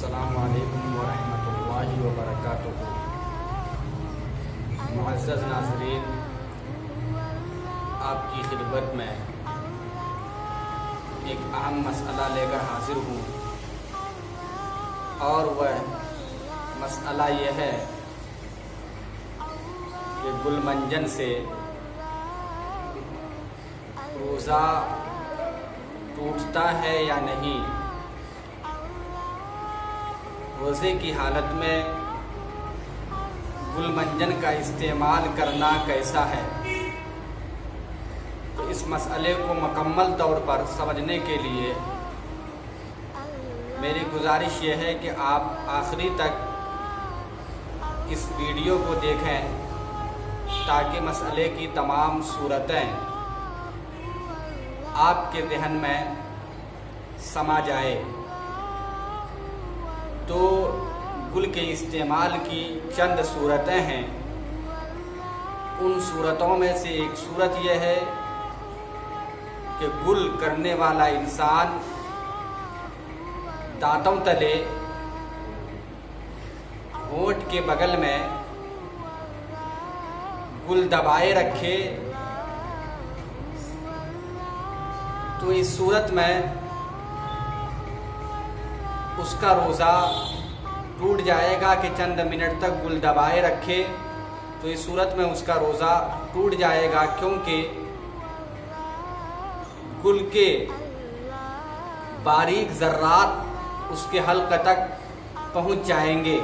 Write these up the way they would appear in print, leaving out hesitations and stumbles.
السلام علیکم ورحمۃ اللہ وبرکاتہ۔ معزز ناظرین، آپ کی خدمت میں ایک اہم مسئلہ لے کر حاضر ہوں، اور وہ مسئلہ یہ ہے کہ گل منجن سے روزہ ٹوٹتا ہے یا نہیں، روزے کی حالت میں گل منجن کا استعمال کرنا کیسا ہے۔ تو اس مسئلے کو مکمل طور پر سمجھنے کے لیے میری گزارش یہ ہے کہ آپ آخری تک اس ویڈیو کو دیکھیں تاکہ مسئلے کی تمام صورتیں آپ کے ذہن میں سما جائے۔ تو گل کے استعمال کی چند صورتیں ہیں، ان صورتوں میں سے ایک صورت یہ ہے کہ گل کرنے والا انسان دانتوں تلے ہونٹ کے بغل میں گل دبائے رکھے، تو اس صورت میں اس کا روزہ ٹوٹ جائے گا کہ چند منٹ تک گل دبائے رکھے، تو اس صورت میں اس کا روزہ ٹوٹ جائے گا، کیونکہ گل کے باریک ذرات اس کے حلق تک پہنچ جائیں گے،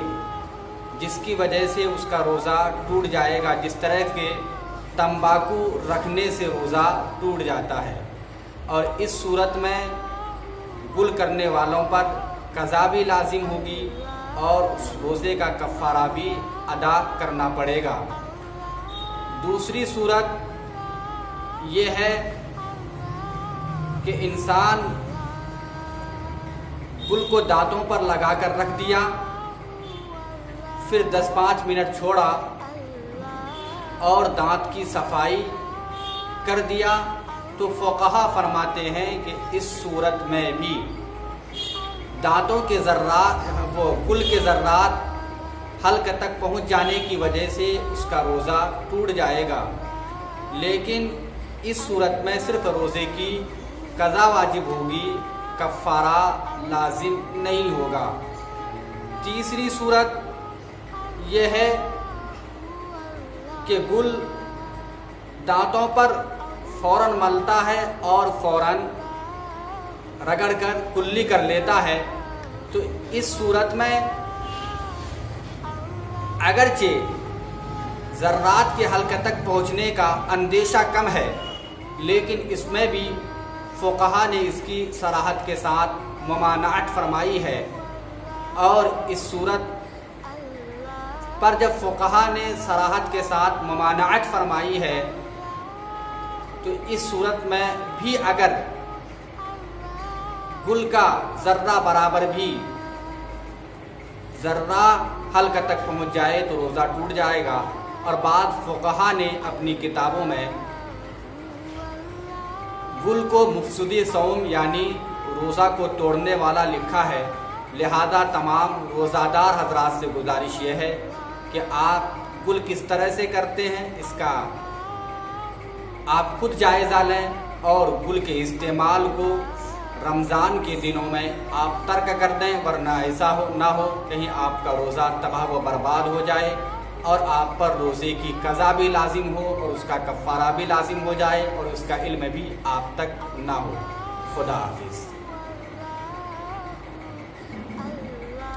جس کی وجہ سے اس کا روزہ ٹوٹ جائے گا، جس طرح کے تمباکو رکھنے سے روزہ ٹوٹ جاتا ہے۔ اور اس صورت میں گل کرنے والوں پر قضا بھی لازم ہوگی اور اس روزے کا کفارہ بھی ادا کرنا پڑے گا۔ دوسری صورت یہ ہے کہ انسان گل کو دانتوں پر لگا کر رکھ دیا، پھر 10-5 منٹ چھوڑا اور دانت کی صفائی کر دیا، تو فقہا فرماتے ہیں کہ اس صورت میں بھی دانتوں کے ذرات گل کے ذرات حلق تک پہنچ جانے کی وجہ سے اس کا روزہ ٹوٹ جائے گا، لیکن اس صورت میں صرف روزے کی قضا واجب ہوگی، کفارہ لازم نہیں ہوگا۔ تیسری صورت یہ ہے کہ گل دانتوں پر فوراً ملتا ہے اور فوراً رگڑ کر کلی کر لیتا ہے، تو اس صورت میں اگرچہ ذرات کے حلق تک پہنچنے کا اندیشہ کم ہے، لیکن اس میں بھی فقہا نے اس کی صراحت کے ساتھ ممانعت فرمائی ہے۔ اور اس صورت پر جب فقہا نے صراحت کے ساتھ ممانعت فرمائی ہے، تو اس صورت میں بھی اگر گل کا ذرہ برابر بھی ذرہ حلق تک پہنچ جائے تو روزہ ٹوٹ جائے گا۔ اور بعض فقہا نے اپنی کتابوں میں گل کو مفسد صوم یعنی روزہ کو توڑنے والا لکھا ہے، لہذا تمام روزہ دار حضرات سے گزارش یہ ہے کہ آپ گل کس طرح سے کرتے ہیں اس کا آپ خود جائزہ لیں، اور گل کے استعمال کو رمضان کے دنوں میں آپ ترک کر دیں، ورنہ ایسا نہ ہو کہیں آپ کا روزہ تباہ و برباد ہو جائے اور آپ پر روزے کی قضا بھی لازم ہو اور اس کا کفارہ بھی لازم ہو جائے اور اس کا علم بھی آپ تک نہ ہو۔ خدا حافظ۔